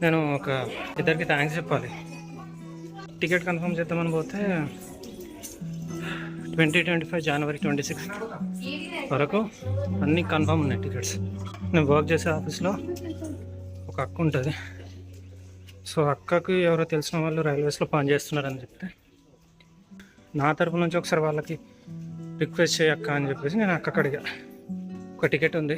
నేను ఒక ఇద్దరికి థ్యాంక్స్ చెప్పాలి. టికెట్ కన్ఫర్మ్ చేద్దామని పోతే 2025 జనవరి 26 వరకు అన్నీ కన్ఫర్మ్ ఉన్నాయి టికెట్స్. నేను వర్క్ చేసే ఆఫీస్లో ఒక అక్క ఉంటుంది. సో అక్కకి ఎవరో తెలిసిన వాళ్ళు రైల్వేస్లో పనిచేస్తున్నారని చెప్తే నా తరపు నుంచి ఒకసారి వాళ్ళకి రిక్వెస్ట్ చేయక్క అని చెప్పేసి నేను అక్కడిగా ఒక టికెట్ ఉంది.